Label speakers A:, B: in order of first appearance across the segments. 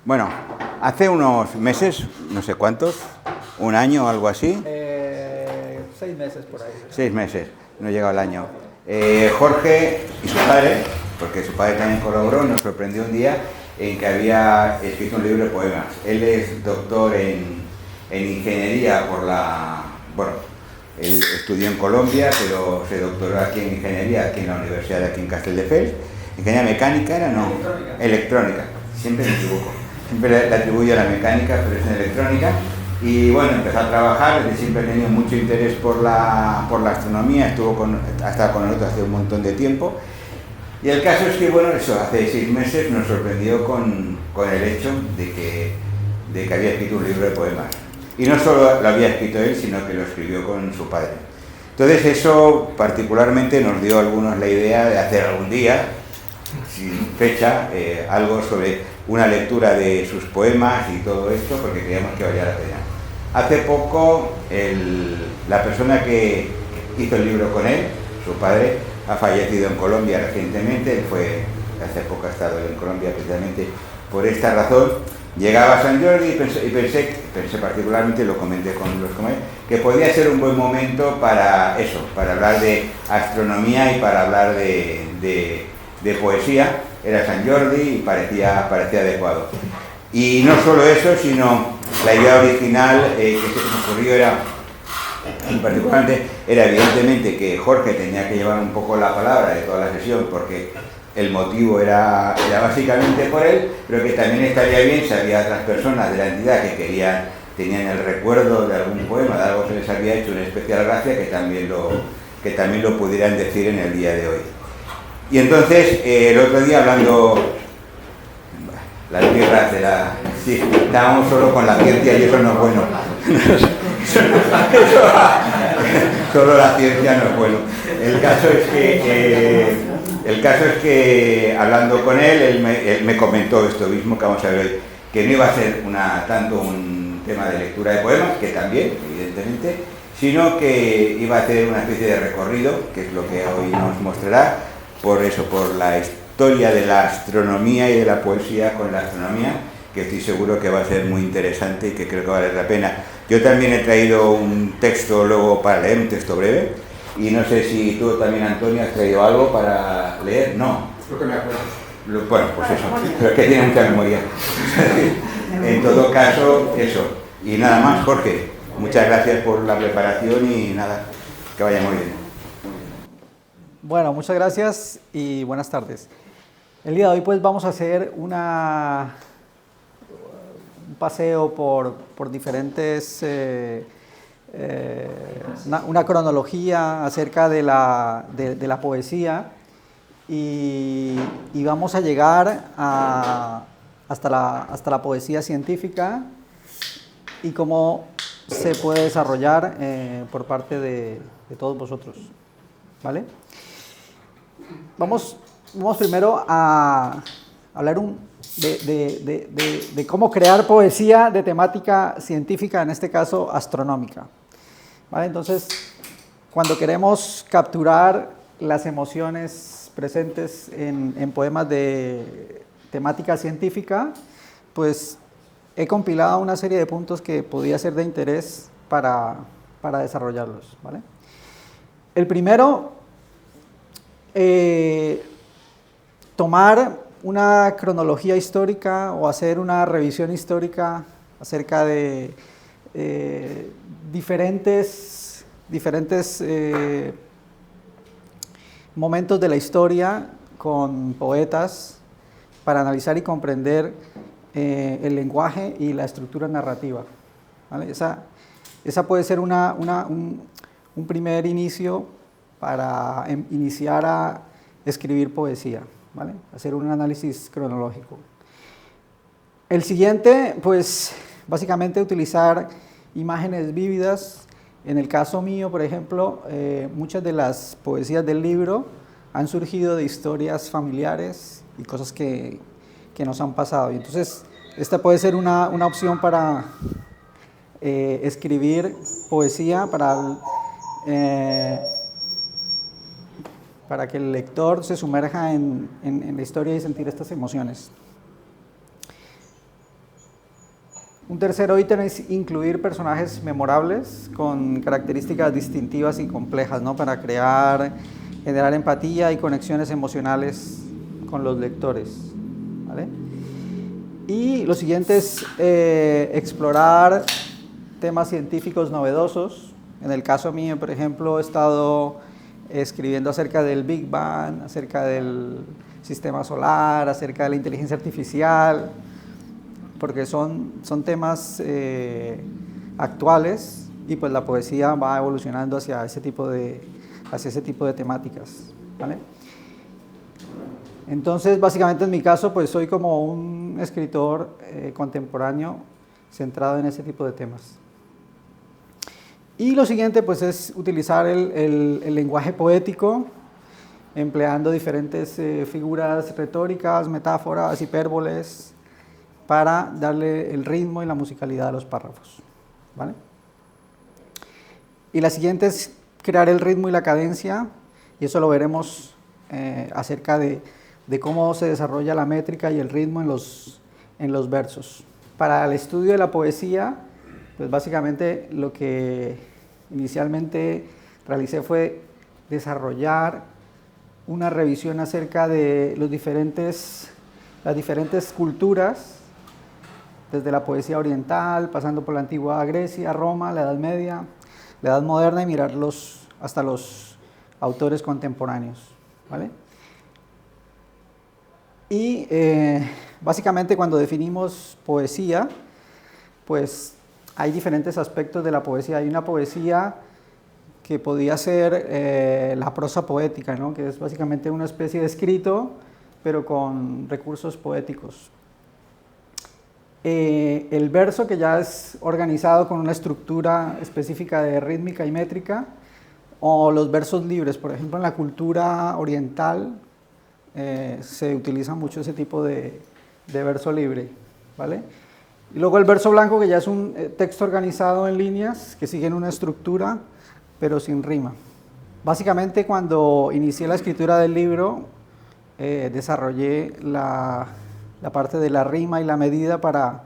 A: Bueno, hace unos meses, no sé cuántos, un año o algo así.
B: 6 meses por ahí.
A: 6 meses, no llega al año. Jorge y su padre, porque su padre también colaboró, nos sorprendió un día en que había escrito un libro de poemas. Él es doctor en ingeniería bueno, él estudió en Colombia, pero se doctoró aquí en ingeniería, aquí en la universidad de aquí en Castelldefels. Ingeniería mecánica era, no, electrónica, siempre me equivoco. Siempre le atribuyo a la mecánica, pero es en electrónica. Y bueno, empezó a trabajar, siempre ha tenido mucho interés por la astronomía, ha estado con nosotros hace un montón de tiempo. Y el caso es que, bueno, eso, hace 6 meses nos sorprendió con el hecho de que había escrito un libro de poemas. Y no solo lo había escrito él, sino que lo escribió con su padre. Entonces eso particularmente nos dio a algunos la idea de hacer algún día, sin fecha, algo sobre una lectura de sus poemas y todo esto, porque creíamos que valía la pena. Hace poco la persona que hizo el libro con él, su padre, ha fallecido en Colombia recientemente. Hace poco ha estado en Colombia precisamente por esta razón. Llegaba a San Jordi y pensé particularmente, lo comenté con los compañeros, que podía ser un buen momento para eso, para hablar de astronomía y para hablar de poesía. Era San Jordi y parecía adecuado. Y no solo eso, sino la idea original que se nos ocurrió particularmente era evidentemente que Jorge tenía que llevar un poco la palabra de toda la sesión, porque el motivo era básicamente por él, pero que también estaría bien si había otras personas de la entidad que tenían el recuerdo de algún poema, de algo que les había hecho una especial gracia, que también lo pudieran decir en el día de hoy. Y entonces, el otro día hablando, las birras sí, estábamos solo con la ciencia y eso no es bueno. Solo la ciencia no es bueno. El caso es que hablando con él me comentó esto mismo que vamos a ver hoy, que no iba a ser tanto un tema de lectura de poemas, que también, evidentemente, sino que iba a hacer una especie de recorrido, que es lo que hoy nos mostrará, por la historia de la astronomía y de la poesía con la astronomía, que estoy seguro que va a ser muy interesante y que creo que vale la pena. Yo también he traído un texto luego para leer, un texto breve, y no sé si tú también, Antonio, has traído algo para leer. No.
C: Lo que me acuerdo.
A: Bueno, pues eso, pero es que tiene mucha memoria. En todo caso, eso. Y nada más, Jorge, muchas gracias por la preparación y nada, que vaya muy bien.
B: Bueno, muchas gracias y buenas tardes. El día de hoy pues vamos a hacer un paseo por diferentes, una cronología acerca de la poesía y vamos a llegar hasta la poesía científica y cómo se puede desarrollar por parte de todos vosotros, ¿vale? Vamos primero a hablar de cómo crear poesía de temática científica, en este caso astronómica. ¿Vale? Entonces, cuando queremos capturar las emociones presentes en poemas de temática científica, pues he compilado una serie de puntos que podría ser de interés para desarrollarlos, ¿vale? El primero, tomar una cronología histórica o hacer una revisión histórica acerca de diferentes momentos de la historia con poetas para analizar y comprender el lenguaje y la estructura narrativa, ¿vale? Esa puede ser un primer inicio para iniciar a escribir poesía, ¿vale? Hacer un análisis cronológico. El siguiente, pues, básicamente utilizar imágenes vívidas. En el caso mío, por ejemplo, muchas de las poesías del libro han surgido de historias familiares y cosas que nos han pasado. Y entonces, esta puede ser una opción para escribir poesía, para que el lector se sumerja en la historia y sentir estas emociones. Un tercero ítem es incluir personajes memorables con características distintivas y complejas, ¿no? Para generar empatía y conexiones emocionales con los lectores, ¿vale? Y lo siguiente es explorar temas científicos novedosos. En el caso mío, por ejemplo, he estado escribiendo acerca del Big Bang, acerca del sistema solar, acerca de la inteligencia artificial, porque son temas actuales y pues la poesía va evolucionando hacia ese tipo de temáticas, ¿vale? Entonces, básicamente en mi caso, pues soy como un escritor contemporáneo centrado en ese tipo de temas. Y lo siguiente, pues, es utilizar el lenguaje poético, empleando diferentes figuras retóricas, metáforas, hipérboles, para darle el ritmo y la musicalidad a los párrafos, ¿vale? Y la siguiente es crear el ritmo y la cadencia, y eso lo veremos acerca de cómo se desarrolla la métrica y el ritmo en los versos. Para el estudio de la poesía, pues básicamente lo que inicialmente realicé fue desarrollar una revisión acerca de las diferentes culturas, desde la poesía oriental, pasando por la antigua Grecia, Roma, la Edad Media, la Edad Moderna, y mirarlos hasta los autores contemporáneos, ¿vale? Y básicamente cuando definimos poesía, pues hay diferentes aspectos de la poesía. Hay una poesía que podía ser la prosa poética, ¿no? Que es básicamente una especie de escrito, pero con recursos poéticos. El verso, que ya es organizado con una estructura específica de rítmica y métrica, o los versos libres. Por ejemplo, en la cultura oriental se utiliza mucho ese tipo de verso libre, ¿vale? Y luego el verso blanco, que ya es un texto organizado en líneas que siguen una estructura, pero sin rima. Básicamente, cuando inicié la escritura del libro, desarrollé la parte de la rima y la medida para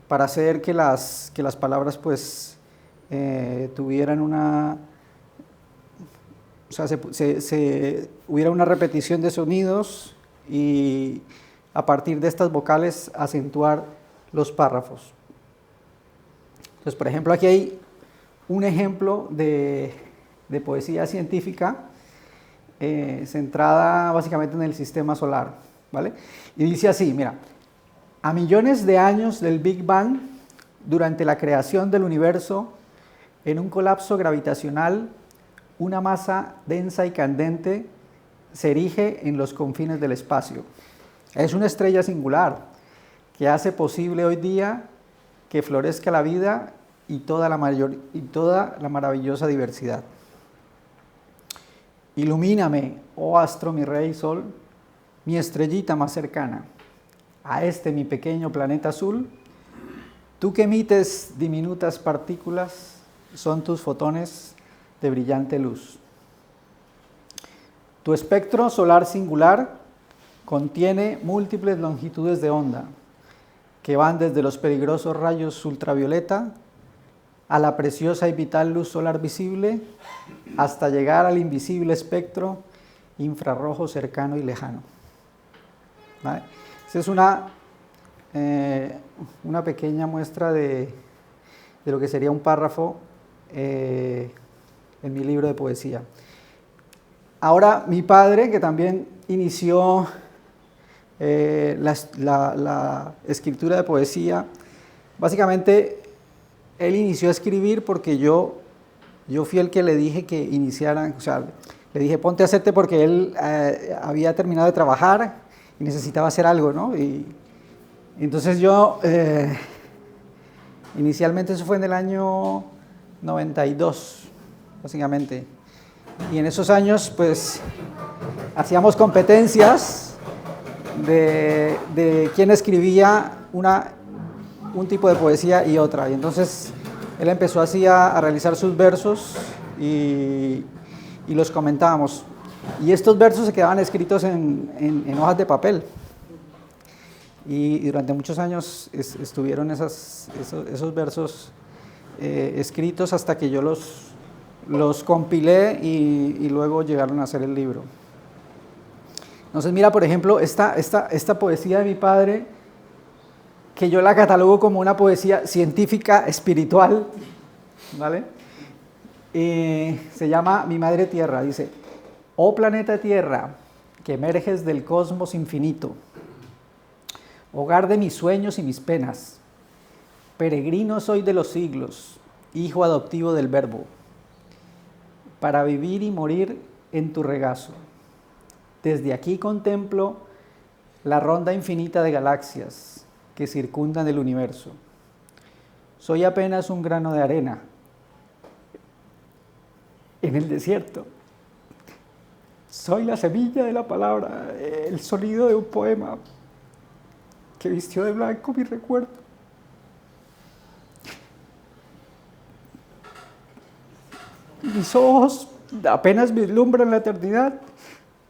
B: hacer que las palabras pues tuvieran una... O sea, hubiera una repetición de sonidos y a partir de estas vocales acentuar los párrafos. Entonces, por ejemplo, aquí hay un ejemplo de poesía científica centrada básicamente en el sistema solar, ¿vale? Y dice así, mira: a millones de años del Big Bang, durante la creación del universo, en un colapso gravitacional, una masa densa y candente se erige en los confines del espacio. Es una estrella singular que hace posible hoy día que florezca la vida y toda la maravillosa diversidad. Ilumíname, oh astro, mi rey sol, mi estrellita más cercana, a este mi pequeño planeta azul. Tú que emites diminutas partículas, son tus fotones de brillante luz. Tu espectro solar singular contiene múltiples longitudes de onda que van desde los peligrosos rayos ultravioleta a la preciosa y vital luz solar visible hasta llegar al invisible espectro infrarrojo cercano y lejano. ¿Vale? Esa es una pequeña muestra de lo que sería un párrafo en mi libro de poesía. Ahora, mi padre, que también inició la escritura de poesía, básicamente él inició a escribir porque yo fui el que le dije que iniciara, o sea, le dije ponte a hacerte, porque él había terminado de trabajar y necesitaba hacer algo, ¿no? Y entonces yo, inicialmente eso fue en el año 92, básicamente. Y en esos años, pues, hacíamos competencias de quién escribía un tipo de poesía y otra. Y entonces él empezó así a realizar sus versos y los comentábamos. Y estos versos se quedaban escritos en hojas de papel. y durante muchos años estuvieron esos versos escritos hasta que yo los compilé y luego llegaron a hacer el libro. Entonces mira, por ejemplo, esta poesía de mi padre, que yo la catalogo como una poesía científica espiritual, ¿vale? Se llama Mi Madre Tierra. Dice: oh planeta Tierra, que emerges del cosmos infinito, hogar de mis sueños y mis penas, peregrino soy de los siglos, hijo adoptivo del Verbo, para vivir y morir en tu regazo. Desde aquí contemplo la ronda infinita de galaxias que circundan el universo. Soy apenas un grano de arena en el desierto. Soy la semilla de la palabra, el sonido de un poema que vistió de blanco mi recuerdo. Mis ojos apenas vislumbran la eternidad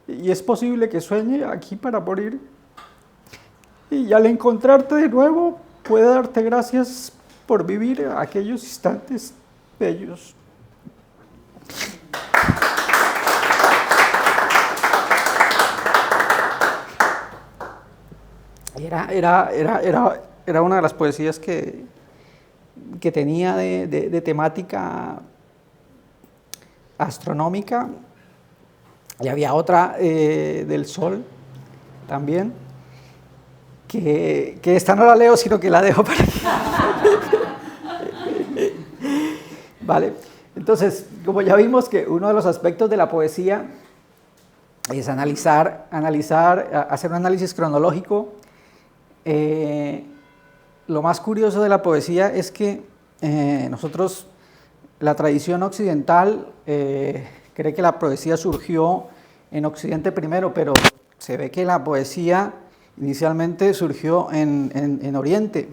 B: y es posible que sueñe aquí para morir. Y al encontrarte de nuevo, puedo darte gracias por vivir aquellos instantes bellos. Era una de las poesías que tenía de temática astronómica, y había otra del sol también, que esta no la leo, sino que la dejo para aquí. Vale, entonces, como ya vimos que uno de los aspectos de la poesía es analizar, hacer un análisis cronológico. Lo más curioso de la poesía es que nosotros, la tradición occidental, cree que la poesía surgió en Occidente primero, pero se ve que la poesía inicialmente surgió en Oriente.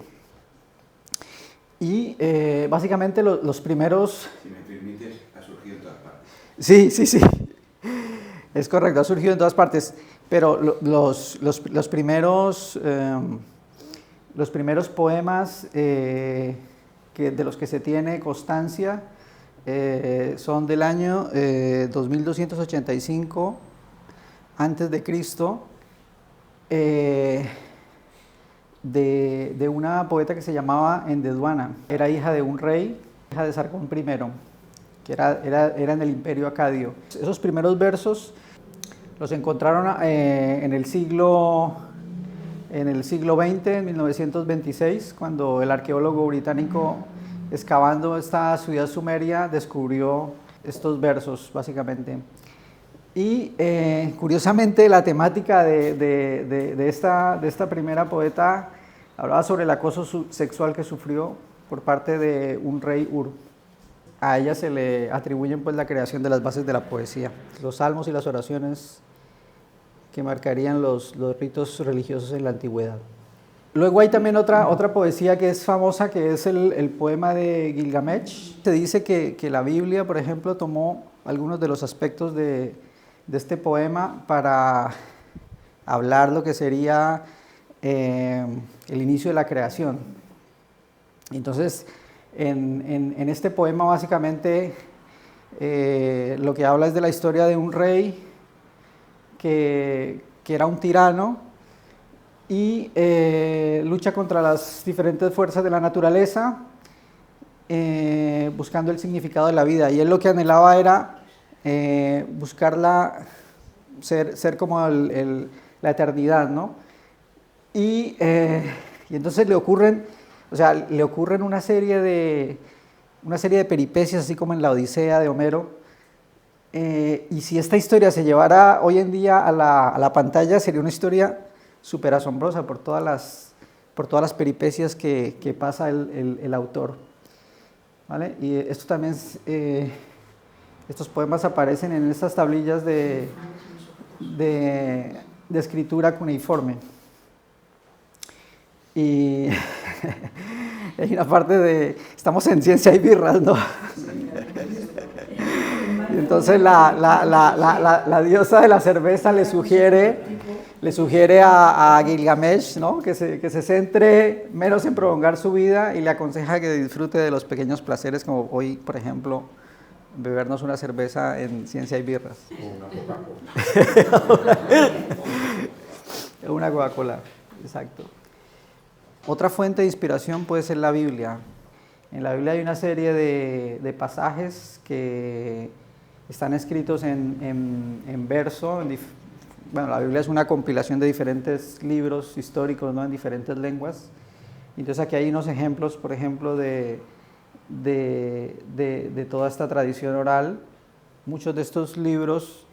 B: Y básicamente los primeros...
A: Si me permites, ha surgido en todas partes.
B: Sí. Es correcto, ha surgido en todas partes. Pero los primeros poemas de los que se tiene constancia son del año 2285 antes de Cristo, de una poeta que se llamaba Endeduana. Era hija de un rey, hija de Sargón I, que era en el Imperio Acadio. Esos primeros versos los encontraron en el siglo XX, en 1926, cuando el arqueólogo británico, excavando esta ciudad sumeria, descubrió estos versos, básicamente. Y curiosamente, la temática de esta primera poeta hablaba sobre el acoso sexual que sufrió por parte de un rey Ur. A ella se le atribuyen pues la creación de las bases de la poesía, los salmos y las oraciones que marcarían los ritos religiosos en la antigüedad. Luego hay también otra poesía que es famosa, que es el poema de Gilgamesh. Se dice que la Biblia, por ejemplo, tomó algunos de los aspectos de este poema para hablar lo que sería el inicio de la creación. Entonces, en este poema básicamente lo que habla es de la historia de un rey que era un tirano y lucha contra las diferentes fuerzas de la naturaleza, buscando el significado de la vida. Y él lo que anhelaba era buscarla, ser como la eternidad, ¿no? Y entonces le ocurren una serie de peripecias, así como en la Odisea de Homero. Y si esta historia se llevara hoy en día a la pantalla, sería una historia súper asombrosa por todas las peripecias que pasa el autor, ¿vale? Y esto también, estos poemas aparecen en estas tablillas de escritura cuneiforme. Y hay una parte estamos en ciencia y birras, ¿no? Y entonces la diosa de la cerveza le sugiere le sugiere a Gilgamesh, ¿no? que se centre menos en prolongar su vida y le aconseja que disfrute de los pequeños placeres, como hoy, por ejemplo, bebernos una cerveza en Ciencia y Birras.
C: O una Coca-Cola.
B: Una Coca-Cola, exacto. Otra fuente de inspiración puede ser la Biblia. En la Biblia hay una serie de pasajes que están escritos en verso. Bueno, la Biblia es una compilación de diferentes libros históricos, ¿no? En diferentes lenguas. Entonces aquí hay unos ejemplos, por ejemplo, de toda esta tradición oral. Muchos de estos libros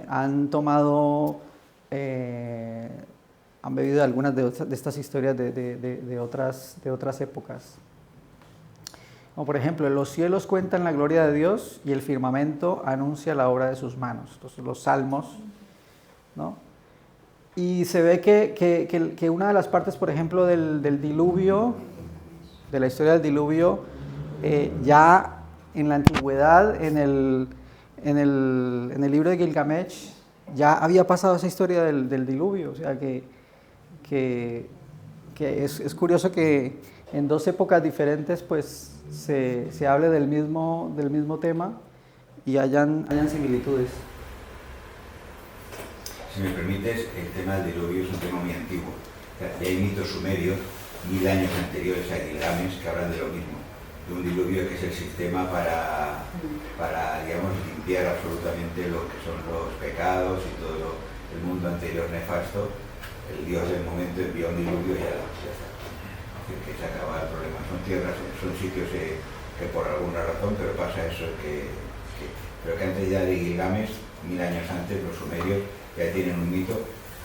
B: han tomado, han bebido algunas de estas historias de otras épocas. Como por ejemplo, los cielos cuentan la gloria de Dios y el firmamento anuncia la obra de sus manos. Entonces, los salmos, ¿no? Y se ve que una de las partes, por ejemplo, del diluvio, de la historia del diluvio, ya en la antigüedad, en el libro de Gilgamesh, ya había pasado esa historia del diluvio. O sea que es curioso que en dos épocas diferentes pues se hable del mismo tema y hayan similitudes.
A: Si me permites, el tema del diluvio es un tema muy antiguo. O sea, ya hay mitos sumerios, 1000 años anteriores a Gilgamesh, que hablan de lo mismo, de un diluvio que es el sistema para digamos, limpiar absolutamente lo que son los pecados y todo el mundo anterior nefasto. El dios del momento envió un diluvio y ya está. Que se acaba el problema. Son tierras, son sitios que por alguna razón, pero pasa eso pero que antes ya de Gilgamesh, 1000 años antes, los sumerios ya tienen un mito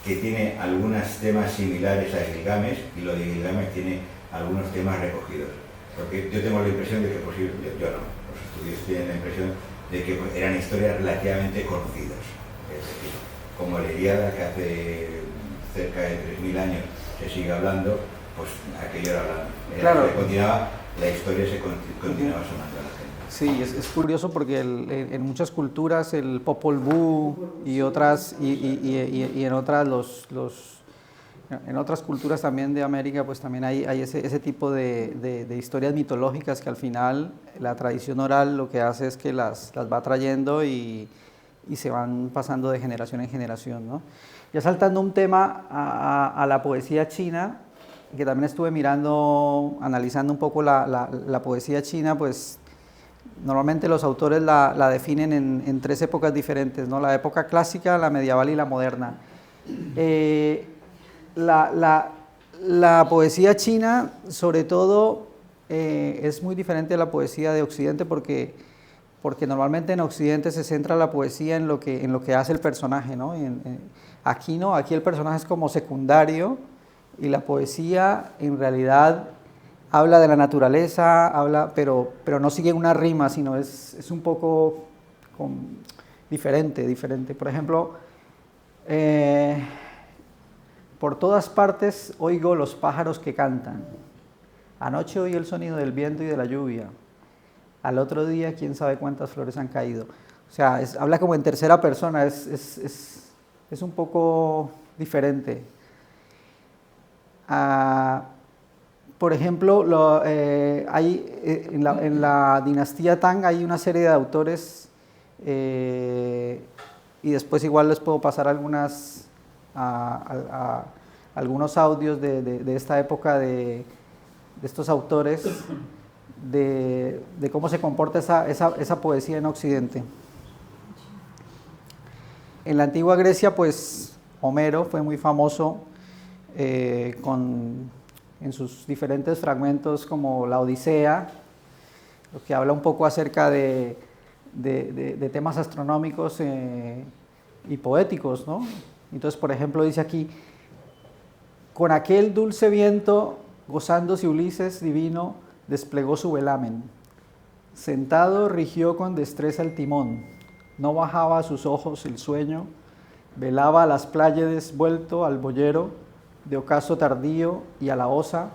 A: que tiene algunos temas similares a Gilgamesh, y lo de Gilgamesh tiene algunos temas recogidos. Porque yo tengo la impresión de que, yo no, los estudios tienen la impresión de que eran historias relativamente conocidas. Es decir, como la Ilíada, que hace cerca de 3000 años se sigue hablando, pues aquello era hablando.
B: Claro.
A: La historia se continuaba sonando a la gente.
B: Sí, es curioso porque en muchas culturas el Popol Vuh y otras y en otras en otras culturas también de América pues también hay ese tipo de historias mitológicas que al final la tradición oral lo que hace es que las va trayendo y se van pasando de generación en generación, ¿no? Ya saltando un tema a la poesía china, que también estuve mirando, analizando un poco la poesía china, pues normalmente los autores la definen en tres épocas diferentes, ¿no? La época clásica, la medieval y la moderna. La poesía china, sobre todo, es muy diferente a la poesía de Occidente porque normalmente en Occidente se centra la poesía en lo que hace el personaje, ¿no? Aquí no, aquí el personaje es como secundario y la poesía en realidad habla de la naturaleza, pero no sigue una rima, sino es un poco diferente. Por ejemplo, por todas partes oigo los pájaros que cantan. Anoche oí el sonido del viento y de la lluvia. Al otro día, quién sabe cuántas flores han caído. O sea, habla como en tercera persona, es un poco diferente. Por ejemplo, en la dinastía Tang hay una serie de autores y después igual les puedo pasar algunos audios de esta época de estos autores, de cómo se comporta esa poesía en Occidente. En la antigua Grecia, pues Homero fue muy famoso en sus diferentes fragmentos como la Odisea, lo que habla un poco acerca de temas astronómicos y poéticos, ¿no? Entonces, por ejemplo, dice aquí, con aquel dulce viento, gozándose Ulises divino, desplegó su velamen. Sentado rigió con destreza el timón, no bajaba a sus ojos el sueño, velaba a las pláyades vuelto al boyero, de ocaso tardío y a la osa,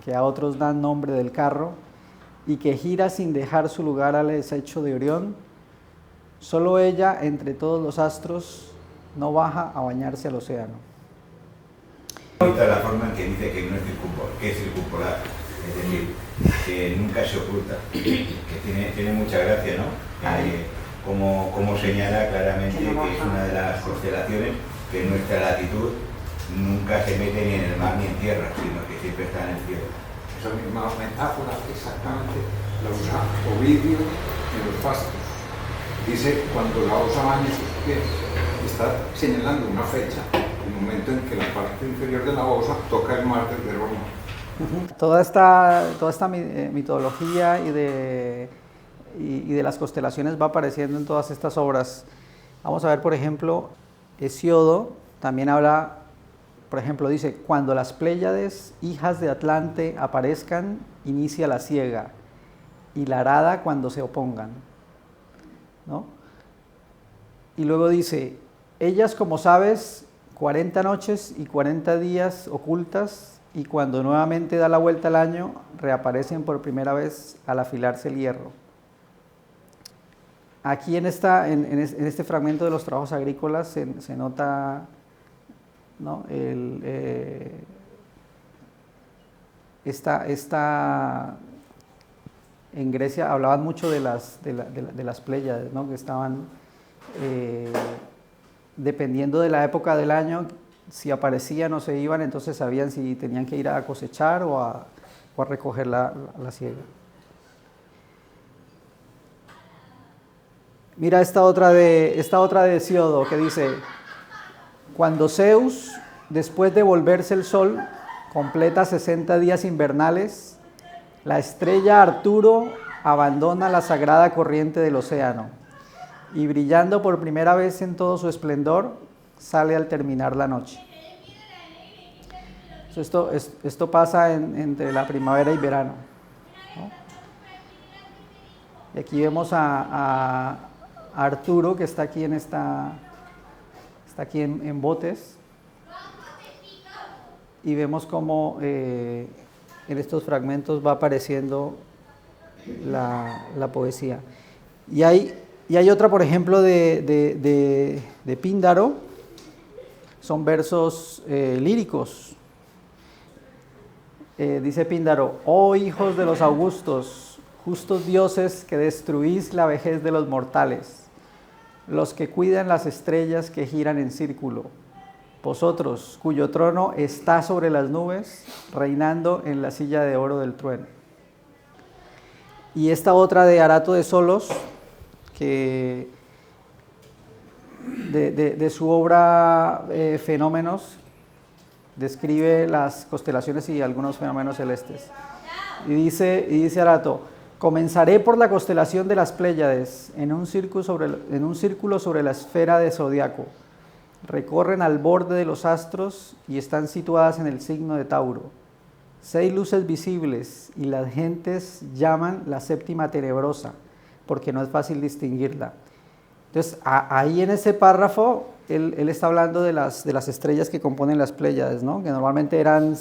B: que a otros dan nombre del carro, y que gira sin dejar su lugar al desecho de Orión. Solo ella, entre todos los astros, no baja a bañarse al océano.
A: La forma en que dice que no es que es circumpolar, es decir, que nunca se oculta, que tiene mucha gracia, ¿no? Como señala claramente que es una de las constelaciones que en nuestra latitud nunca se mete ni en el mar ni en tierra, sino que siempre está en el cielo.
C: Esa misma metáfora exactamente la usa Ovidio en los Fastos. Dice, cuando la osa baña sus pies, está señalando una fecha, el momento en que la parte inferior de la osa toca el mar desde Roma.
B: Toda esta mitología y de las constelaciones va apareciendo en todas estas obras. Vamos a ver, por ejemplo, Hesíodo también habla, por ejemplo, dice, cuando las Pléyades, hijas de Atlante, aparezcan, inicia la siega, y la arada cuando se opongan, ¿no? Y luego dice, ellas, como sabes, 40 noches y 40 días ocultas, y cuando nuevamente da la vuelta al año, reaparecen por primera vez al afilarse el hierro. Aquí en este fragmento de los trabajos agrícolas se nota, ¿no? En Grecia hablaban mucho de las Pléyades, ¿no? Que estaban, dependiendo de la época del año, si aparecían o se iban, entonces sabían si tenían que ir a cosechar o a recoger la siega. Mira esta otra de Hesíodo que dice, cuando Zeus, después de volverse el sol, completa 60 días invernales, la estrella Arturo abandona la sagrada corriente del océano y brillando por primera vez en todo su esplendor, sale al terminar la noche. Esto pasa entre la primavera y verano, ¿no? Y aquí vemos a Arturo, que está aquí está aquí en botes, y vemos cómo en estos fragmentos va apareciendo la poesía. Y hay otra, por ejemplo, de Píndaro, son versos líricos. Dice Píndaro, oh hijos de los augustos, justos dioses que destruís la vejez de los mortales, los que cuidan las estrellas que giran en círculo, vosotros cuyo trono está sobre las nubes, reinando en la silla de oro del trueno. Y esta otra de Arato de Solos, que de su obra Fenómenos, describe las constelaciones y algunos fenómenos celestes. Y dice Arato, comenzaré por la constelación de las Pléyades, en un círculo sobre la esfera de zodiaco. Recorren al borde de los astros y están situadas en el signo de Tauro. 6 luces visibles y las gentes llaman la séptima tenebrosa, porque no es fácil distinguirla. Entonces, ahí en ese párrafo, él está hablando de las estrellas que componen las Pléyades, ¿no? Que normalmente eran,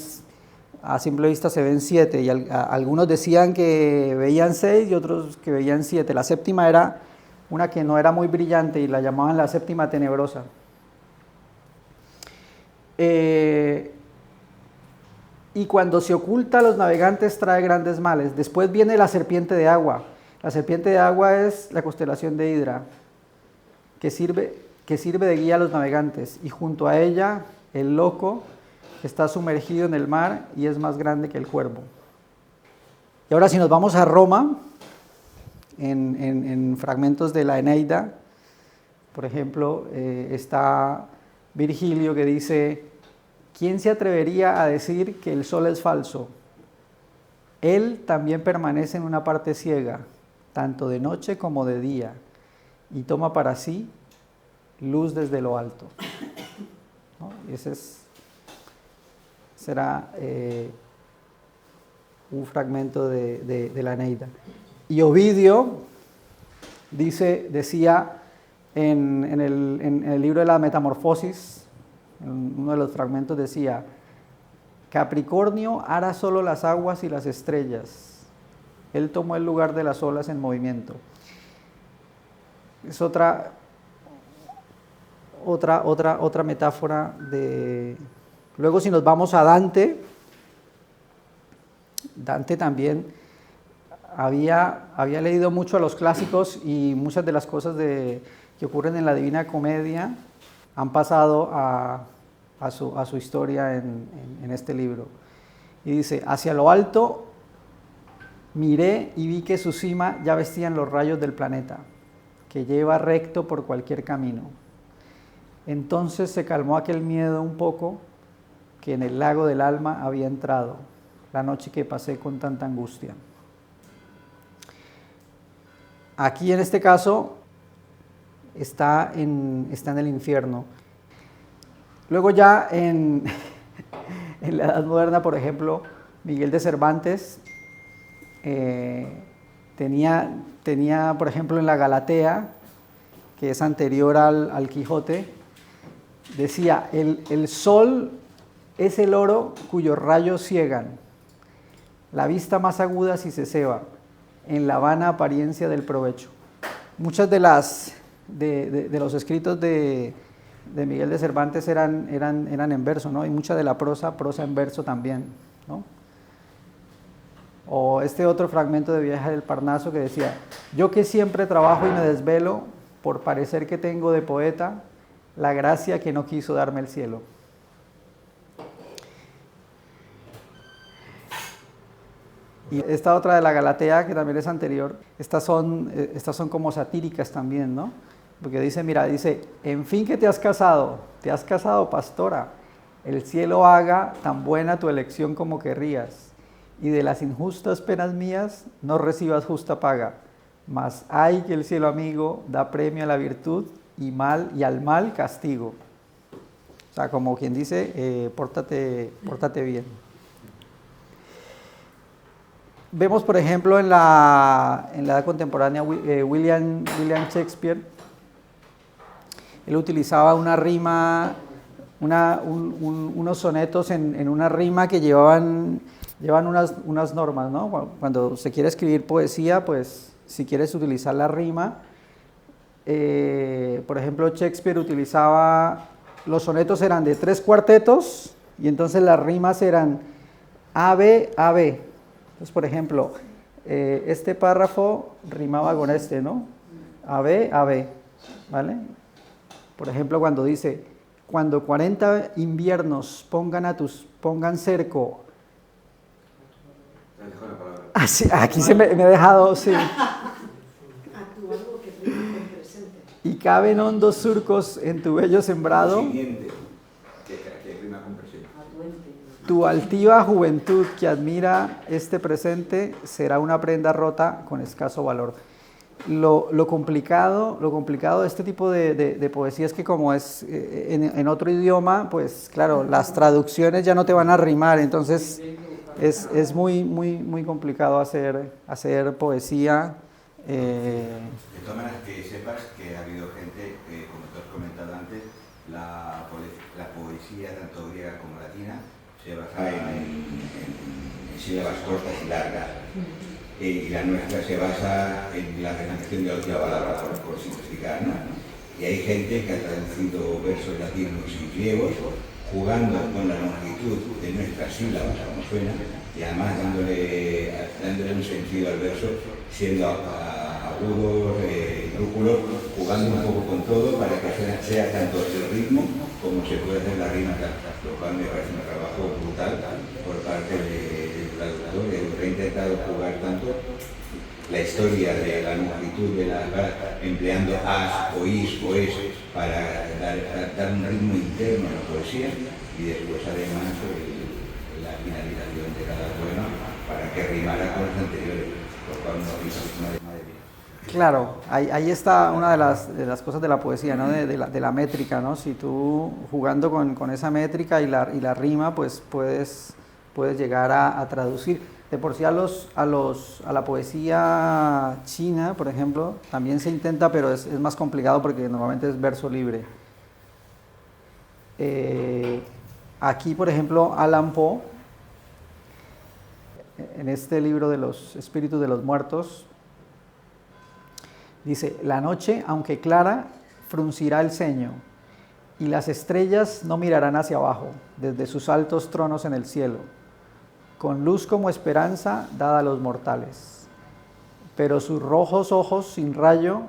B: a simple vista se ven 7, y algunos decían que veían 6 y otros que veían 7. La séptima era una que no era muy brillante y la llamaban la séptima tenebrosa. Y cuando se oculta a los navegantes trae grandes males. Después viene la serpiente de agua. La serpiente de agua es la constelación de Hidra, que sirve de guía a los navegantes, y junto a ella el loco, que está sumergido en el mar y es más grande que el cuervo. Y ahora si nos vamos a Roma, en fragmentos de la Eneida, por ejemplo, está Virgilio que dice, ¿quién se atrevería a decir que el sol es falso? Él también permanece en una parte ciega, tanto de noche como de día, y toma para sí luz desde lo alto. ¿No? Ese será un fragmento de la Eneida. Y Ovidio decía en el libro de la Metamorfosis, en uno de los fragmentos decía, Capricornio hará solo las aguas y las estrellas. Él tomó el lugar de las olas en movimiento. Es otra otra metáfora de... Luego si nos vamos a Dante, Dante también había leído mucho a los clásicos y muchas de las cosas que ocurren en la Divina Comedia han pasado a su historia en este libro. Y dice, hacia lo alto miré y vi que su cima ya vestían los rayos del planeta, que lleva recto por cualquier camino. Entonces se calmó aquel miedo un poco que en el lago del alma había entrado, la noche que pasé con tanta angustia. Aquí en este caso está en el infierno. Luego ya en la Edad Moderna, por ejemplo, Miguel de Cervantes tenía, por ejemplo, en la Galatea, que es anterior al Quijote, decía, el sol es el oro cuyos rayos ciegan, la vista más aguda si se ceba, en la vana apariencia del provecho. Muchas de los escritos de Miguel de Cervantes eran en verso, ¿no? Y mucha de la prosa en verso también, ¿no? O este otro fragmento de Viaje del Parnaso que decía, yo que siempre trabajo y me desvelo, por parecer que tengo de poeta, la gracia que no quiso darme el cielo. Y esta otra de la Galatea, que también es anterior, estas son como satíricas también, ¿no? Porque dice, en fin que te has casado, pastora, el cielo haga tan buena tu elección como querrías, y de las injustas penas mías no recibas justa paga, mas hay que el cielo amigo da premio a la virtud y al mal castigo. O sea, como quien dice, pórtate bien. Vemos, por ejemplo, en la edad contemporánea, William Shakespeare, él utilizaba una rima, unos sonetos en una rima que llevan unas normas, ¿no? Cuando se quiere escribir poesía, pues si quieres utilizar la rima, por ejemplo, Shakespeare utilizaba, los sonetos eran de 3 cuartetos y entonces las rimas eran AB, AB. Entonces, por ejemplo, este párrafo rimaba con este, ¿no? AB, AB, ¿vale? Por ejemplo, cuando dice, cuando 40 inviernos pongan cerco. Ah, sí, aquí se me ha dejado, sí. Y caben hondos surcos en tu bello sembrado. Tu altiva juventud que admira este presente será una prenda rota con escaso valor. Lo complicado de este tipo de poesía es que como es en otro idioma, pues claro, las traducciones ya no te van a rimar, entonces es muy complicado hacer poesía.
A: De todas maneras, que sepas que ha habido gente, como tú has comentado antes, la poesía tanto griega como latina se basa en sílabas cortas y largas, y la nuestra se basa en la repetición de la última palabra, por simplificar, ¿no? Y hay gente que ha traducido versos latinos y griegos jugando con la longitud de nuestras sílabas, como suena, y además dándole un sentido al verso, siendo agudos, drújulos, jugando un poco con todo para que sea tanto el ritmo como se puede hacer la rima, lo cual me parece un trabajo brutal por parte del traductor, que ha intentado jugar tanto la historia de la longitud de las palabras, empleando as o is o es para dar un ritmo interno a la poesía, y después además la finalización de cada poema para que rimara con los anteriores, por cual no rima de madre mía.
B: Claro, ahí está una de las cosas de la poesía, ¿no? de la métrica, ¿no? Si tú jugando con esa métrica y la rima, pues puedes llegar a traducir. De por sí a la poesía china, por ejemplo, también se intenta, pero es más complicado porque normalmente es verso libre. Aquí, por ejemplo, Allan Poe, en este libro de los espíritus de los muertos, dice, la noche, aunque clara, fruncirá el ceño, y las estrellas no mirarán hacia abajo, desde sus altos tronos en el cielo, con luz como esperanza dada a los mortales. Pero sus rojos ojos sin rayo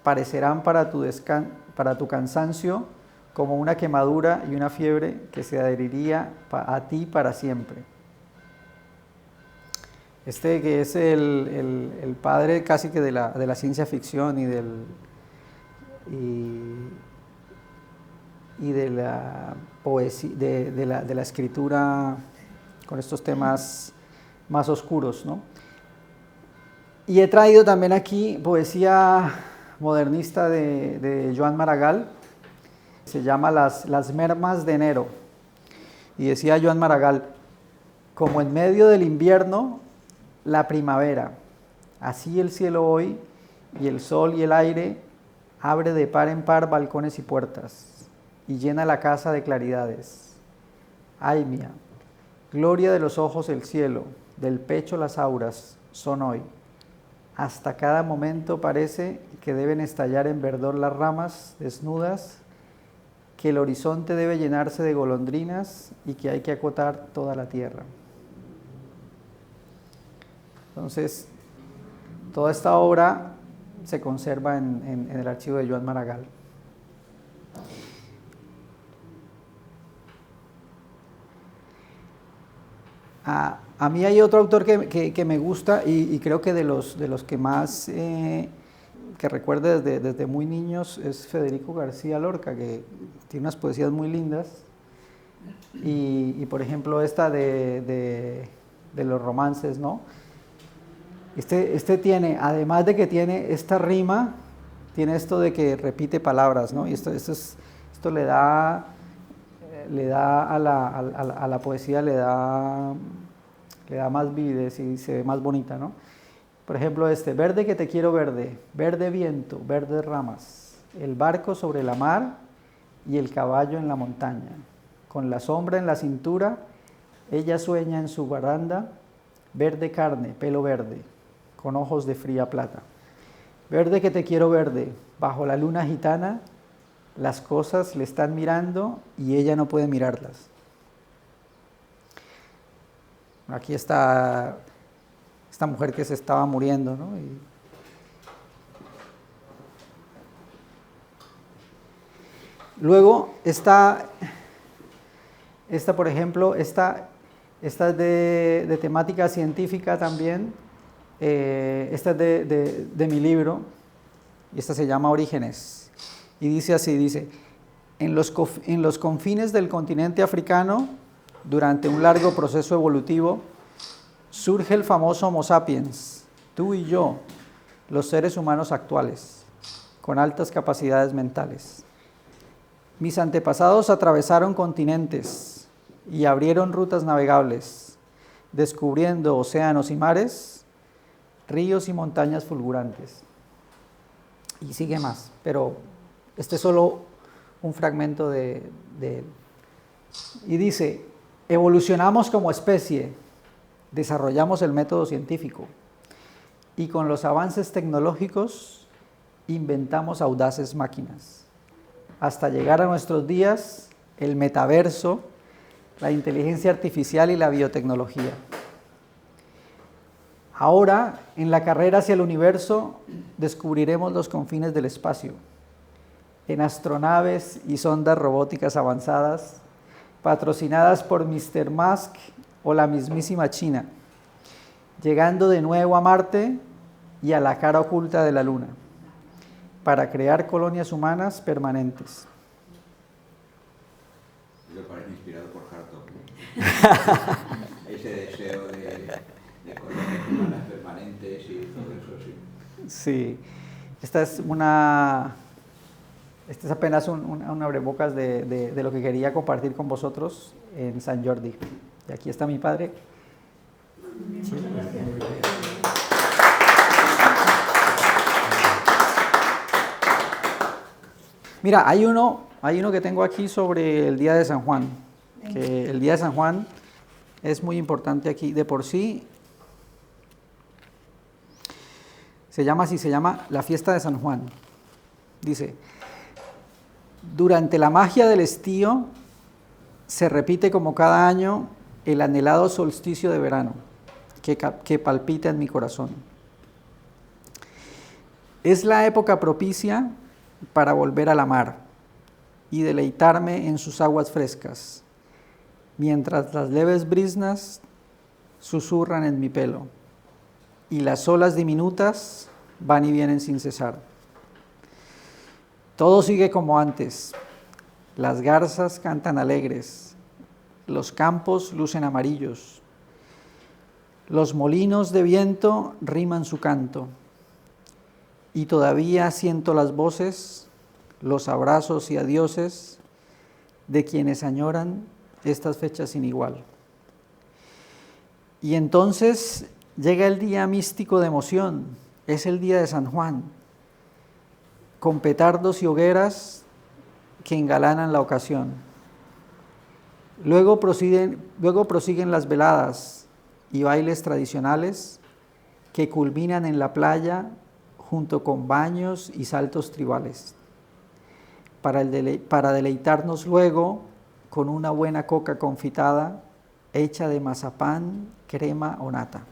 B: parecerán para tu cansancio como una quemadura y una fiebre que se adheriría a ti para siempre. Este que es el padre casi que de la ciencia ficción y de la poesía, de la escritura con estos temas más oscuros, ¿no? Y he traído también aquí poesía modernista de Joan Maragall, se llama Las mermas de enero. Y decía Joan Maragall, como en medio del invierno, la primavera, así el cielo hoy, y el sol y el aire abre de par en par balcones y puertas, y llena la casa de claridades. Ay mía, gloria de los ojos el cielo, del pecho las auras, son hoy. Hasta cada momento parece que deben estallar en verdor las ramas desnudas, que el horizonte debe llenarse de golondrinas y que hay que acotar toda la tierra. Entonces, toda esta obra se conserva en el archivo de Joan Maragall. A mí hay otro autor que me gusta y creo que de los que más que recuerdo desde muy niños es Federico García Lorca, que tiene unas poesías muy lindas y por ejemplo esta de los romances, ¿no? Este tiene, además de que tiene esta rima, tiene esto de que repite palabras, ¿no? Y esto le da a la poesía, le da más vividez y se ve más bonita, ¿no? Por ejemplo, verde que te quiero verde, verde viento, verdes ramas, el barco sobre la mar y el caballo en la montaña, con la sombra en la cintura, ella sueña en su baranda, verde carne, pelo verde, con ojos de fría plata. Verde que te quiero verde, bajo la luna gitana, las cosas le están mirando y ella no puede mirarlas. Aquí está esta mujer que se estaba muriendo, ¿no? Luego, esta por ejemplo, esta es de temática científica también. Esta es de mi libro, y esta se llama Orígenes. Y dice así, en los confines del continente africano, durante un largo proceso evolutivo, surge el famoso Homo sapiens, tú y yo, los seres humanos actuales, con altas capacidades mentales. Mis antepasados atravesaron continentes y abrieron rutas navegables, descubriendo océanos y mares, ríos y montañas fulgurantes. Y sigue más, pero este es solo un fragmento de él. Y dice, evolucionamos como especie, desarrollamos el método científico y con los avances tecnológicos inventamos audaces máquinas, hasta llegar a nuestros días el metaverso, la inteligencia artificial y la biotecnología. Ahora, en la carrera hacia el universo, descubriremos los confines del espacio, en astronaves y sondas robóticas avanzadas, patrocinadas por Mr. Musk o la mismísima China, llegando de nuevo a Marte y a la cara oculta de la Luna, para crear colonias humanas permanentes.
A: Eso parece inspirado por Hartog. Ese deseo de colonias humanas permanentes y todo eso, sí.
B: Sí, esta es apenas un abrebocas de lo que quería compartir con vosotros en San Jordi. Y aquí está mi padre. Sí. Mira, hay uno que tengo aquí sobre el Día de San Juan. Que el Día de San Juan es muy importante aquí. De por sí, se llama la fiesta de San Juan. Dice, Durante la magia del estío se repite como cada año el anhelado solsticio de verano que palpita en mi corazón. Es la época propicia para volver a la mar y deleitarme en sus aguas frescas, mientras las leves brisnas susurran en mi pelo y las olas diminutas van y vienen sin cesar. Todo sigue como antes. Las garzas cantan alegres, los campos lucen amarillos, los molinos de viento riman su canto, y todavía siento las voces, los abrazos y adioses de quienes añoran estas fechas sin igual. Y entonces llega el día místico de emoción, es el día de San Juan, con petardos y hogueras que engalanan la ocasión. Luego prosiguen las veladas y bailes tradicionales que culminan en la playa junto con baños y saltos tribales, para deleitarnos luego con una buena coca confitada hecha de mazapán, crema o nata.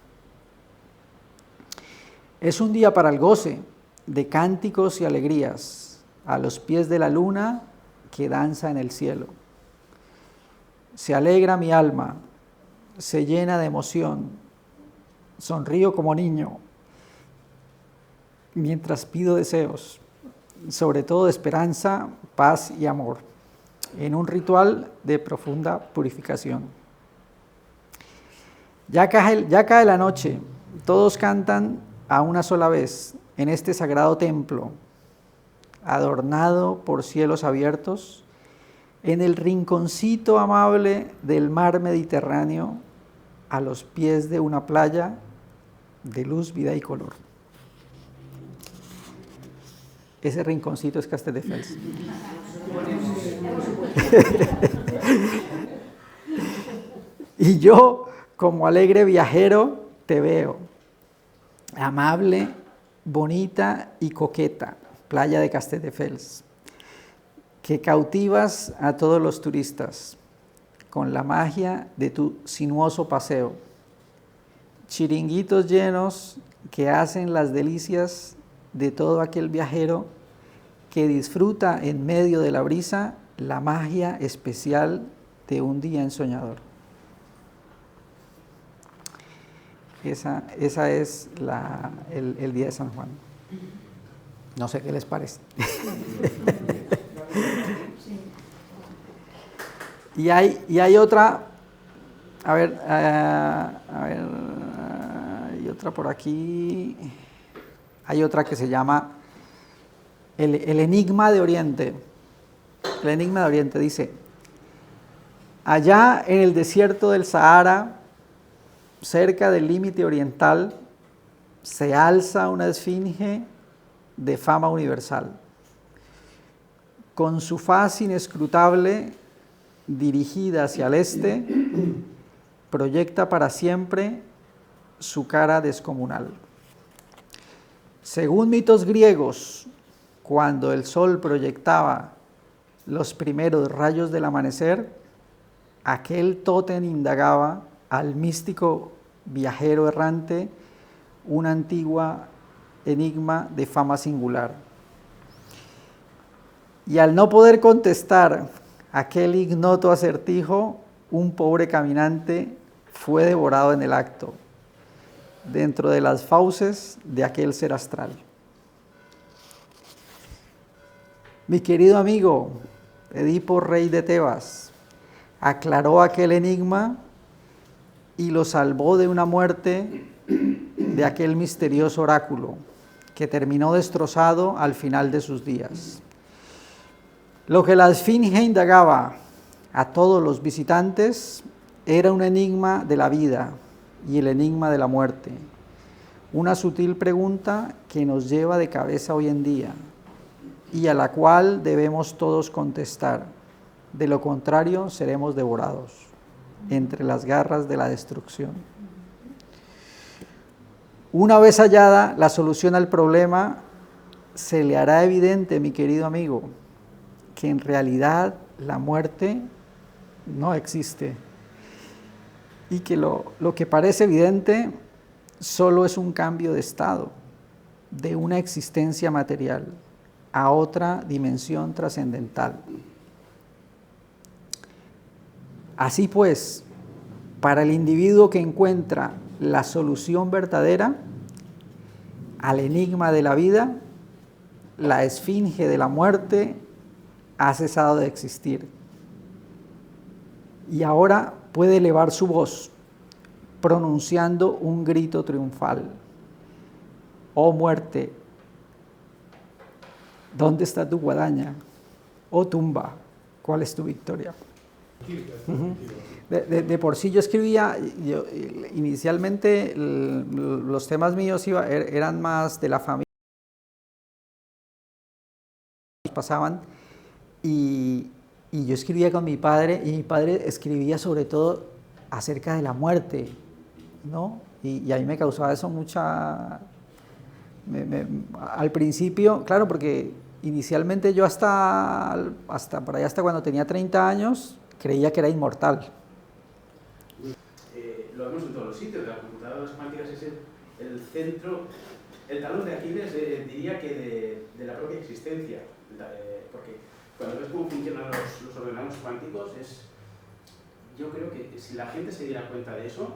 B: Es un día para el goce, de cánticos y alegrías, a los pies de la luna que danza en el cielo. Se alegra mi alma, se llena de emoción, sonrío como niño, mientras pido deseos, sobre todo de esperanza, paz y amor, en un ritual de profunda purificación. Ya cae la noche, todos cantan a una sola vez en este sagrado templo, adornado por cielos abiertos, en el rinconcito amable del mar Mediterráneo, a los pies de una playa de luz, vida y color. Ese rinconcito es Castelldefels. Y yo, como alegre viajero, te veo, amable, bonita y coqueta, playa de Castelldefels, que cautivas a todos los turistas con la magia de tu sinuoso paseo. Chiringuitos llenos que hacen las delicias de todo aquel viajero que disfruta en medio de la brisa la magia especial de un día ensoñador. Esa es el día de San Juan. No sé qué les parece. Y hay otra, hay otra por aquí, hay otra que se llama el enigma de Oriente. El enigma de Oriente dice: allá en el desierto del Sahara, cerca del límite oriental, se alza una esfinge de fama universal. Con su faz inescrutable, dirigida hacia el este, proyecta para siempre su cara descomunal. Según mitos griegos, cuando el sol proyectaba los primeros rayos del amanecer, aquel tótem indagaba al místico viajero errante una antigua enigma de fama singular. Y al no poder contestar aquel ignoto acertijo, un pobre caminante fue devorado en el acto, dentro de las fauces de aquel ser astral. Mi querido amigo Edipo, rey de Tebas, aclaró aquel enigma y lo salvó de una muerte de aquel misterioso oráculo que terminó destrozado al final de sus días. Lo que la esfinge indagaba a todos los visitantes era un enigma de la vida y el enigma de la muerte, una sutil pregunta que nos lleva de cabeza hoy en día y a la cual debemos todos contestar. De lo contrario, seremos devorados entre las garras de la destrucción. Una vez hallada la solución al problema, se le hará evidente, mi querido amigo, que en realidad la muerte no existe y que lo que parece evidente solo es un cambio de estado de una existencia material a otra dimensión trascendental. Así pues, para el individuo que encuentra la solución verdadera al enigma de la vida, la esfinge de la muerte ha cesado de existir. Y ahora puede elevar su voz, pronunciando un grito triunfal. Oh muerte, ¿dónde está tu guadaña? Oh tumba, ¿cuál es tu victoria? De por sí yo escribía, inicialmente los temas míos eran más de la familia, pasaban, y yo escribía con mi padre, y mi padre escribía sobre todo acerca de la muerte, ¿no? Y a mí me causaba eso mucha... al principio, claro, porque inicialmente yo hasta por allá, hasta cuando tenía 30 años, creía que era inmortal.
D: Lo vemos en todos los sitios, las computadoras cuánticas es el centro, el talón de Aquiles, diría que de la propia existencia, porque cuando ves cómo funcionan los ordenadores cuánticos, yo creo que si la gente se diera cuenta de eso,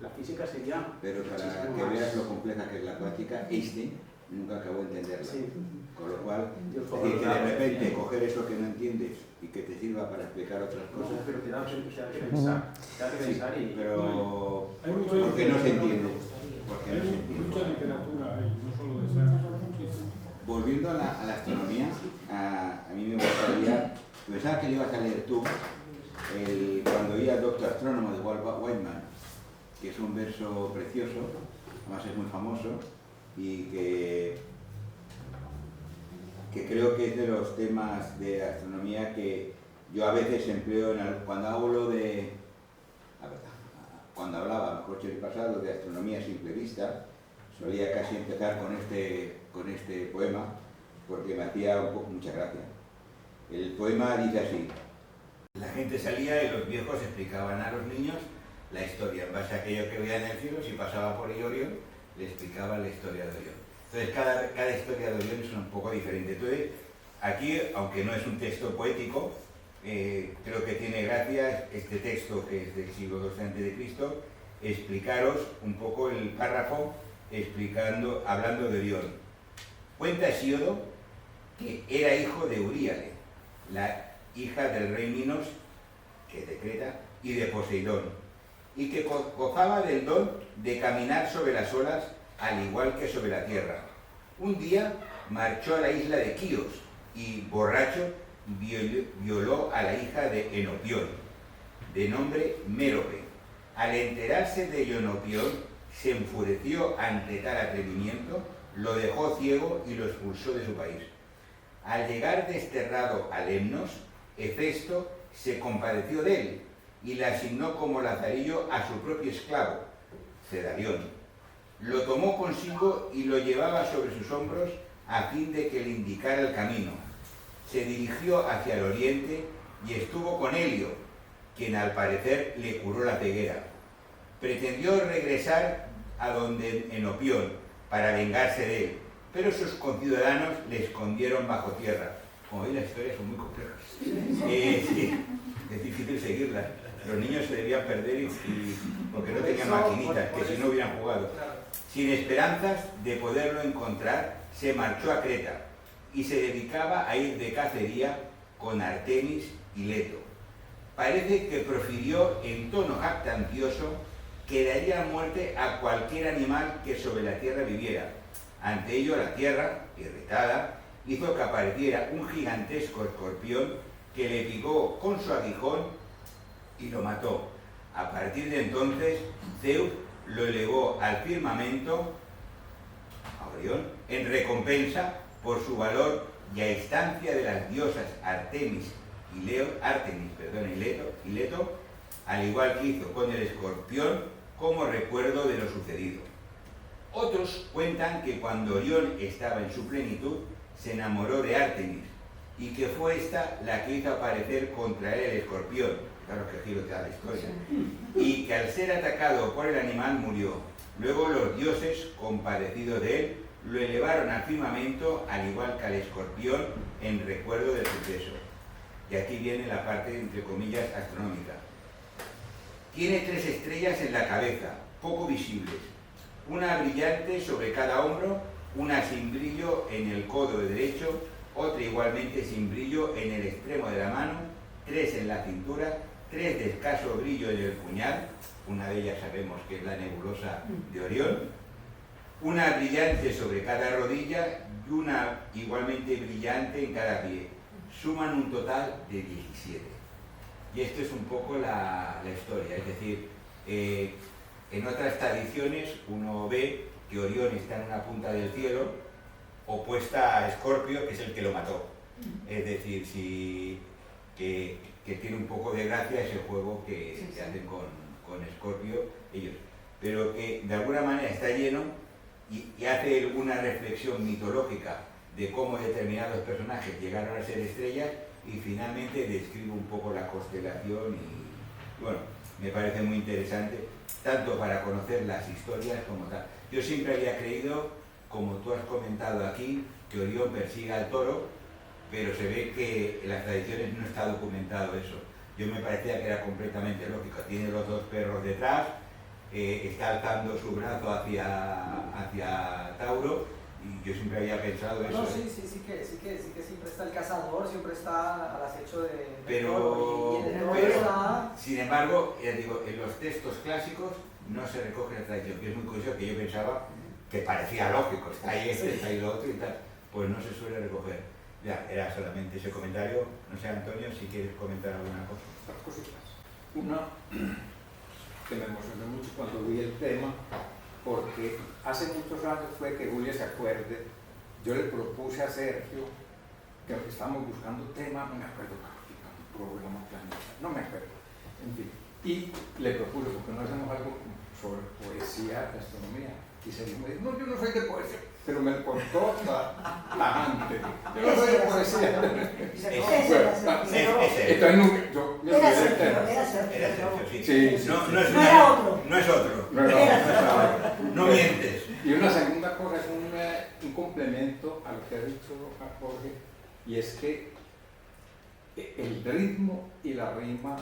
D: la física sería...
A: Pero para que veas lo compleja que es la cuántica, Einstein nunca acabó de entenderla. Sí. Con lo cual, que de repente coger eso que no entiendes y que te sirva para explicar otras cosas...
D: No, pero te da que pensar,
A: sí, pero porque no se entiende.
E: Hay mucha literatura ahí, no solo de esa.
A: Volviendo a la astronomía, a mí me gustaría... Pensaba que le ibas a leer tú cuando oía al Doctor Astrónomo de Walt Whitman, que es un verso precioso, además es muy famoso, y que creo que es de los temas de astronomía que yo a veces empleo cuando hablaba, mejor dicho, el pasado, de astronomía a simple vista, solía casi empezar con este poema, porque me hacía mucha gracia. El poema dice así: la gente salía y los viejos explicaban a los niños la historia, en base a aquello que veía en el cielo. Si pasaba por Orión, le explicaba la historia de Orión. Entonces, cada historia de Orión es un poco diferente. Entonces, aquí, aunque no es un texto poético, creo que tiene gracia este texto, que es del siglo II a.C., explicaros un poco el párrafo hablando de Orión. Cuenta Hesíodo que era hijo de Euríale, la hija del rey Minos, que es de Creta, y de Poseidón, y que gozaba del don de caminar sobre las olas al igual que sobre la tierra. Un día marchó a la isla de Quíos y, borracho, violó a la hija de Enopión, de nombre Mérope. Al enterarse de Enopión, se enfureció ante tal atrevimiento, lo dejó ciego y lo expulsó de su país. Al llegar desterrado a Lemnos, Hefesto se compadeció de él y le asignó como lazarillo a su propio esclavo, Cedarión. Lo tomó consigo y lo llevaba sobre sus hombros a fin de que le indicara el camino. Se dirigió hacia el oriente y estuvo con Helio, quien al parecer le curó la ceguera. Pretendió regresar a donde Enopión para vengarse de él, pero sus conciudadanos le escondieron bajo tierra. Como veis, las historias son muy complejas. Sí, es difícil seguirlas. Los niños se debían perder porque no tenían maquinitas, que si no hubieran jugado. Sin esperanzas de poderlo encontrar, se marchó a Creta y se dedicaba a ir de cacería con Artemis y Leto. Parece que profirió en tono jactancioso que daría muerte a cualquier animal que sobre la tierra viviera. Ante ello, la tierra, irritada, hizo que apareciera un gigantesco escorpión que le picó con su aguijón y lo mató. A partir de entonces, Zeus lo elevó al firmamento, a Orión, en recompensa por su valor y a instancia de las diosas Artemis y Leto, al igual que hizo con el escorpión, como recuerdo de lo sucedido. Otros cuentan que cuando Orión estaba en su plenitud, se enamoró de Artemis y que fue esta la que hizo aparecer contra él el escorpión, claro que giro te da la historia, y que al ser atacado por el animal murió. Luego los dioses, compadecidos de él, lo elevaron al firmamento, al igual que al escorpión, en recuerdo del suceso. Y aquí viene la parte, entre comillas, astronómica. Tiene 3 estrellas en la cabeza, poco visibles, una brillante sobre cada hombro, una sin brillo en el codo derecho, otra igualmente sin brillo en el extremo de la mano, 3 en la cintura, 3 de escaso brillo en el puñal, una de ellas sabemos que es la nebulosa de Orión, una brillante sobre cada rodilla y una igualmente brillante en cada pie. Suman un total de 17. Y esto es un poco la historia, es decir, en otras tradiciones uno ve que Orión está en una punta del cielo opuesta a Escorpio, que es el que lo mató. Es decir, que tiene un poco de gracia ese juego que hacen con Escorpio ellos, pero que de alguna manera está lleno y hace una reflexión mitológica de cómo determinados personajes llegaron a ser estrellas y finalmente describe un poco la constelación y bueno, me parece muy interesante, tanto para conocer las historias como tal. Yo siempre había creído, como tú has comentado aquí, que Orión persigue al toro, pero se ve que en las tradiciones no está documentado eso. Yo me parecía que era completamente lógico. Tiene los 2 perros detrás, está alzando su brazo hacia Tauro, y yo siempre había pensado eso.
F: No, sí que siempre está el cazador, siempre está al acecho de
A: pero,
F: y el toro está...
A: sin embargo, ya digo, en los textos clásicos no se recoge la tradición, que es muy curioso, que yo pensaba que parecía lógico, está ahí este, está ahí lo otro y tal, pues no se suele recoger. Ya, era solamente ese comentario. No sé, Antonio, si quieres comentar alguna cosa.
C: 2 cositas. Una, que me emocionó mucho cuando vi el tema, porque hace muchos años fue que Julia se acuerde, yo le propuse a Sergio, que estábamos buscando tema, no me acuerdo, un programa planeta, no me acuerdo, en fin, y le propuse, porque no hacemos algo sobre poesía, astronomía, y Sergio me dijo, no, yo no soy de poesía, pero me lo contó tajante, yo no soy de poesía. Entonces nunca, yo me olvidé del tema.
A: Era Sergio, sí.
C: Sí,
A: No es otro. No mientes.
C: Y una segunda cosa es un complemento a lo que ha dicho Jorge, y es que el ritmo y la rima,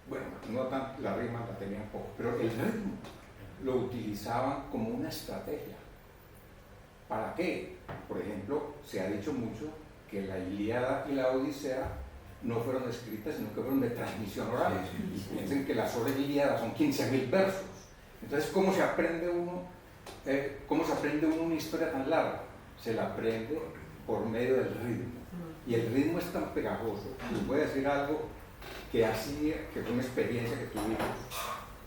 C: bueno, no tan, la rima la tenían poco, pero el ritmo lo utilizaban como una estrategia. ¿Para qué? Por ejemplo, se ha dicho mucho que la Ilíada y la Odisea no fueron escritas, sino que fueron de transmisión oral. Y piensen que las obras de Ilíada son 15.000 versos. Entonces, ¿cómo se aprende uno una historia tan larga? Se la aprende por medio del ritmo. Y el ritmo es tan pegajoso. Les voy a decir algo que fue una experiencia que tuvimos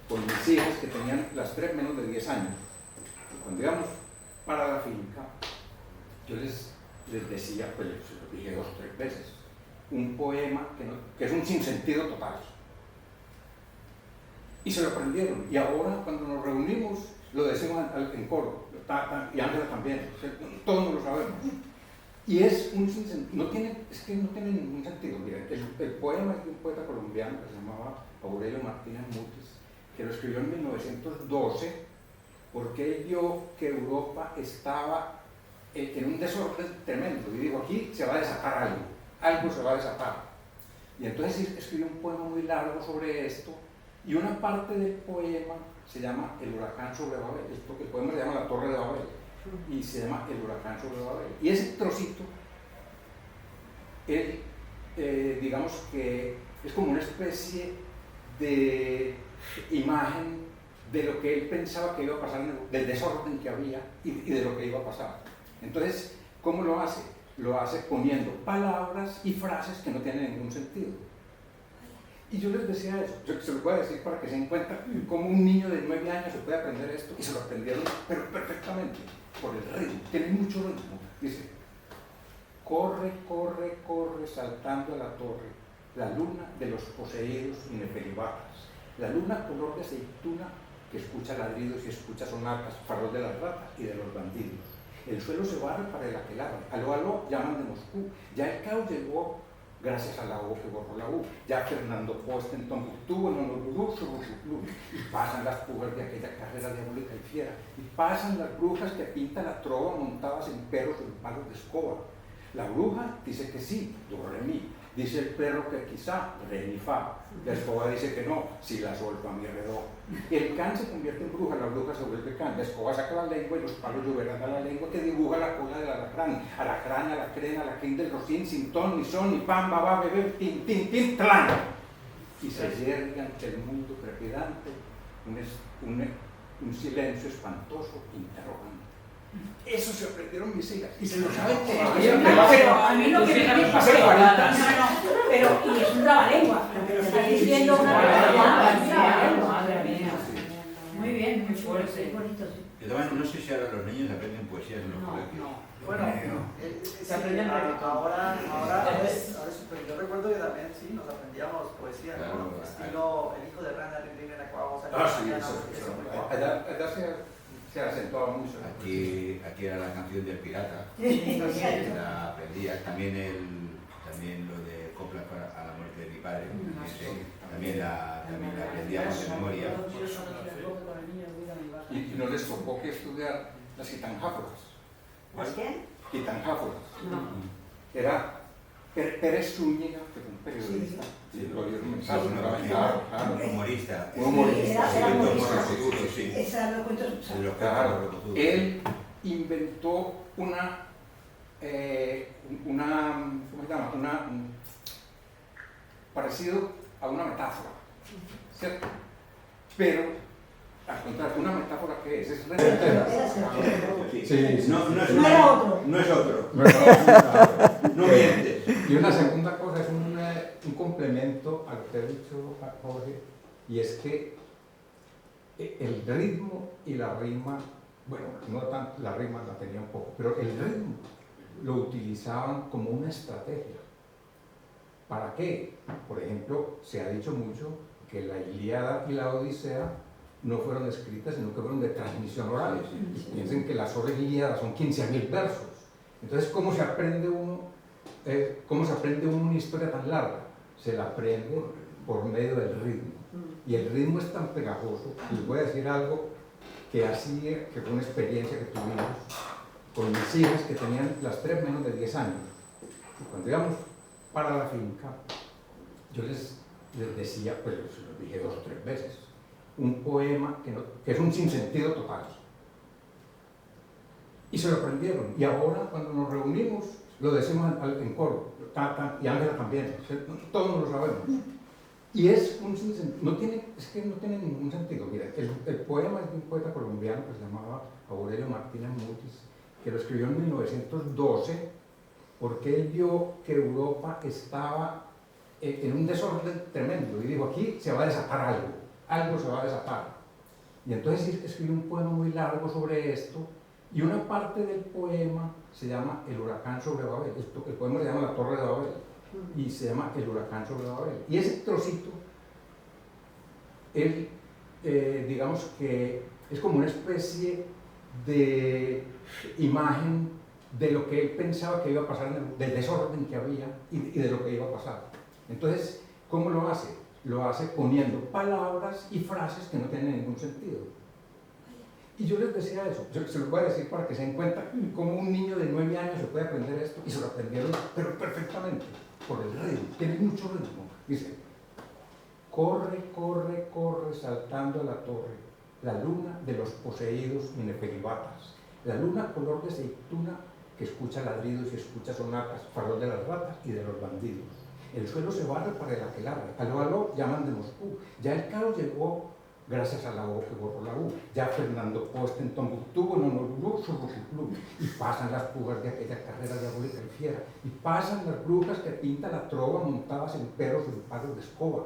C: con mis hijas, que tenían las 3 menos de 10 años. Y cuando íbamos para la finca, yo les decía, pues se lo dije 2 o 3 veces, un poema que es un sinsentido total. Y se lo aprendieron. Y ahora, cuando nos reunimos, lo decimos en coro, y Ángela también, todos nos lo sabemos. Y es un sinsentido, es que no tiene ningún sentido. Miren, el poema es de un poeta colombiano que se llamaba Aurelio Martínez Mutis, que lo escribió en 1912, porque él vio que Europa estaba en un desorden tremendo, y dijo, aquí se va a desatar algo se va a desatar. Y entonces escribió un poema muy largo sobre esto, y una parte del poema se llama El huracán sobre Babel. El poema se llama La Torre de Babel, y se llama El huracán sobre Babel. Y ese trocito, digamos que es como una especie de imagen de lo que él pensaba que iba a pasar, del desorden que había y de lo que iba a pasar. Entonces, ¿cómo lo hace? Lo hace poniendo palabras y frases que no tienen ningún sentido. Y yo les decía eso, yo se lo voy a decir para que se den cuenta cómo un niño de 9 años se puede aprender esto, y se lo aprendieron, pero perfectamente, por el ritmo, tiene mucho ritmo. Dice, corre, corre, corre, saltando a la torre, la luna de los poseídos y neferibatas, la luna color de aceituna que escucha ladridos y escucha sonatas, farol de las ratas y de los bandidos. El suelo se barre para el aquelarre. Aló, aló, llaman de Moscú. Ya el caos llegó gracias a la O que borró la U. Ya Fernando Post en Tombuctú, en Honolulu, Surucuclú. Y pasan las pujas de aquella carrera diabólica y fiera. Y pasan las brujas que pintan la trova montadas en perros en palos de escoba. La bruja dice que sí, do, re, mi. Dice el perro que quizá, re, mi, fa. La escoba dice que no, si, la, sol, fa, mi, re, do. El can se convierte en bruja, la bruja se vuelve can. La escoba saca la lengua y los palos lloverán a la lengua que dibuja la cola del alacrán. Alacrán, alacrén, alacrín del rocín, sin ton, ni son, ni pan, babá, bebé, tin, tin, tin, tlan. Y se yergue ante el mundo trepidante un silencio espantoso, interrogante. Eso se aprendieron mis hijas y se lo saben todavía.
G: Pero a mí lo que me dice
C: hace 40 años.
G: pero y es un trabalengua, pero estás diciendo una trabalengua. Madre mía. Muy bien, muy fuerte. Muy bonito, sí.
A: Yo también no sé si ahora los niños aprenden poesías en los colegios.
F: Bueno,
G: se aprenden
F: ahora yo recuerdo que también sí, nos aprendíamos poesía,
A: claro,
F: ¿no? Estilo El hijo de Rana, en la cual vamos a
C: Sí, allá se acentuaba mucho.
A: Aquí era la canción del pirata, la aprendía. También lo de Coplas a la muerte de mi padre, también la aprendíamos de memoria.
C: Y no les tocó que estudiar las gitanjáforas.
G: ¿Las qué?
C: Gitanjáforas.
G: No.
C: Era Pérez Zúñiga, que fue un periodista. Sí, lo dio un mensaje, claro.
A: Humorista.
C: Un humorista.
A: Sí.
G: Esa lo cuento.
C: Claro. Él inventó una ¿cómo se llama? Parecido a una metáfora, ¿cierto? Pero, al contrario, una metáfora que es
A: No es otro. No mientes.
C: Y una segunda cosa es un complemento a lo que ha dicho Jorge, y es que el ritmo y la rima, bueno, no tanto, la rima la tenía un poco, pero el ritmo lo utilizaban como una estrategia. ¿Para qué? Por ejemplo, se ha dicho mucho que la Ilíada y la Odisea no fueron escritas, sino que fueron de transmisión oral. Y piensen que las obras Ilíadas son 15.000 versos. Entonces, ¿cómo se aprende uno una historia tan larga? Se la aprende por medio del ritmo. Y el ritmo es tan pegajoso. Les voy a decir algo que fue una experiencia que tuvimos con mis hijas, que tenían las 3 menos de 10 años. Y cuando íbamos para la finca, yo les decía, pues se los dije 2 o 3 veces, un poema que es un sinsentido total. Y se lo aprendieron. Y ahora, cuando nos reunimos, lo decimos en coro, y Ángela también, todos lo sabemos. Y es un sinsentido, no tiene ningún sentido. Mira, el poema es de un poeta colombiano que se llamaba Aurelio Martínez Mutis, que lo escribió en 1912, porque él vio que Europa estaba en un desorden tremendo, y dijo, aquí se va a desatar algo se va a desatar. Y entonces escribió un poema muy largo sobre esto, y una parte del poema se llama El huracán sobre Babel. El poema se llama La Torre de Babel, y se llama El huracán sobre Babel. Y ese trocito, él, digamos que es como una especie de imagen de lo que él pensaba que iba a pasar, del desorden que había y de lo que iba a pasar. Entonces, ¿cómo lo hace? Lo hace poniendo palabras y frases que no tienen ningún sentido. Y yo les decía eso, se los voy a decir para que se den cuenta cómo un niño de 9 años se puede aprender esto, y se lo aprendieron, pero perfectamente, por el ritmo, tiene mucho ritmo. Dice, corre, corre, corre, saltando a la torre, la luna de los poseídos minefelibatas, la luna color de aceituna que escucha ladridos y escucha sonatas, farol de las ratas y de los bandidos. El suelo se barre para el aquelarre, aló, aló, llaman de Moscú. Ya el caos llegó gracias a la O que borró la U. Ya Fernando Post en Tombuctú, en Honolulu, Surucuclú. Y pasan las pugas de aquella carrera diabólica y fiera. Y pasan las brujas que pintan la trova montadas en perros en palos de escoba.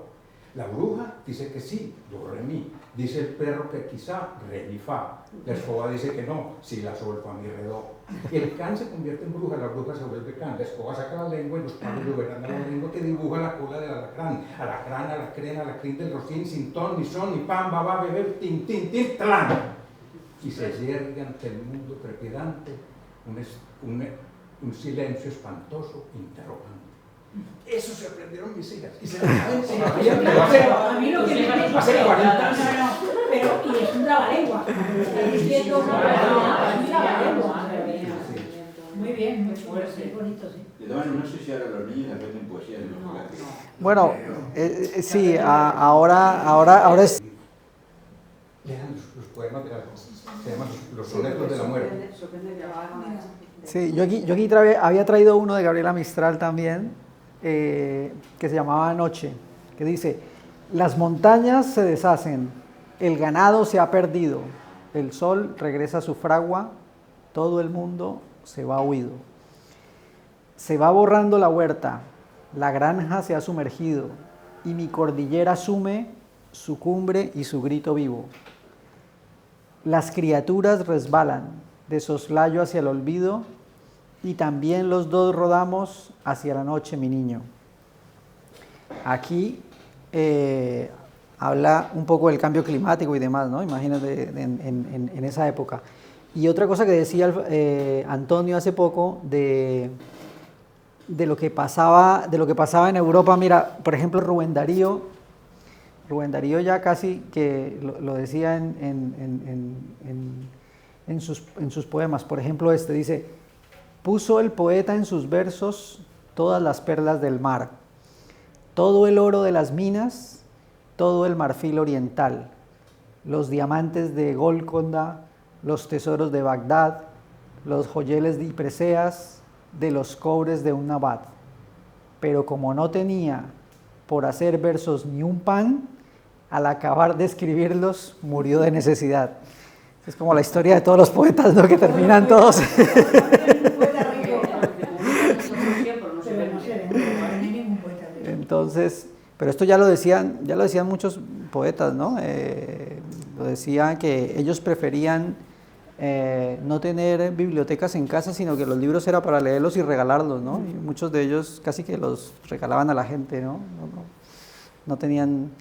C: La bruja dice que sí, do, re, mi. Dice el perro que quizá, re, mi, fa. La escoba dice que no, si, la, sol, fa, mi, re, do. El can se convierte en bruja, la bruja se vuelve can. La escoba saca la lengua y los palos lloverán a la lengua que dibuja la cola del alacrán. Alacrán, alacrén, alacrín del rocín, sin ton, ni son, ni pan, babá, bebé, tin, tin, tin, tlan. Y se yergue ante el mundo trepidante un silencio espantoso, interrogante. Eso se aprendieron mis hijas. Y se lo saben todavía,
G: Pero a mí lo que me parece...
C: hace 40 años.
G: Pero, y es un trabalengua. Está diciendo un trabalengua. Muy bien, muy fuerte. Muy bonito, sí.
A: No sé si ahora los niños aprenden poesía en los colegios.
B: Bueno, sí, ahora es...
C: Lean los poemas de se llaman los sonetos de la muerte.
B: Sí, yo aquí había traído uno de Gabriela Mistral también, que se llamaba Anoche, que dice: las montañas se deshacen, el ganado se ha perdido, el sol regresa a su fragua, todo el mundo se va huido. Se va borrando la huerta, la granja se ha sumergido, y mi cordillera asume su cumbre y su grito vivo. Las criaturas resbalan de soslayo hacia el olvido, y también los dos rodamos hacia la noche, mi niño. Aquí habla un poco del cambio climático y demás, ¿no? Imagínate en esa época. Y otra cosa que decía Antonio hace poco de lo que pasaba en Europa. Mira, por ejemplo, Rubén Darío ya casi que lo decía en sus poemas. Por ejemplo, dice: puso el poeta en sus versos todas las perlas del mar, todo el oro de las minas, todo el marfil oriental, los diamantes de Gólconda, los tesoros de Bagdad, los joyeles de Presas, de los cobres de un abad. Pero como no tenía por hacer versos ni un pan, al acabar de escribirlos murió de necesidad. Es como la historia de todos los poetas, ¿no? Que terminan todos. Entonces, pero esto ya lo decían muchos poetas, ¿no? Lo decían que ellos preferían no tener bibliotecas en casa, sino que los libros era para leerlos y regalarlos, ¿no? Y muchos de ellos casi que los regalaban a la gente, ¿no? No tenían...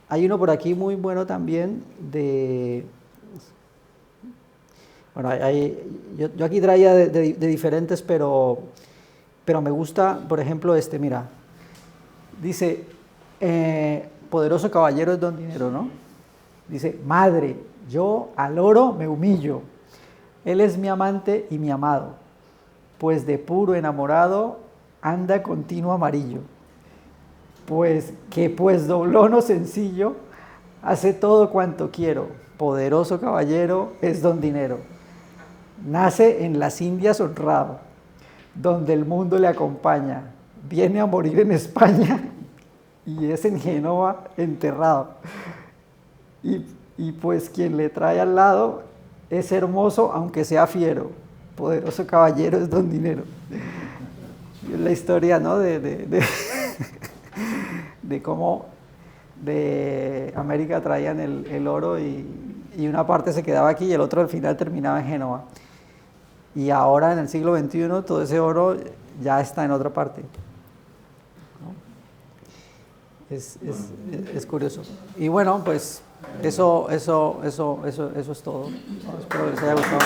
B: Hay uno por aquí muy bueno también de... Bueno, yo aquí traía de diferentes, pero me gusta, por ejemplo, mira. Dice, poderoso caballero es don dinero, ¿no? Dice: madre, yo al oro me humillo, él es mi amante y mi amado, pues de puro enamorado anda continuo amarillo, pues doblono sencillo hace todo cuanto quiero, poderoso caballero es don dinero, nace en las Indias honrado, donde el mundo le acompaña, viene a morir en España y es en Génova enterrado. Y pues quien le trae al lado es hermoso aunque sea fiero, poderoso caballero es don dinero. Y es la historia, ¿no? de cómo de América traían el oro y una parte se quedaba aquí y el otro al final terminaba en Génova. Y ahora en el siglo XXI todo ese oro ya está en otra parte, ¿no? Es curioso. Y bueno, pues eso es todo. Espero que les haya gustado.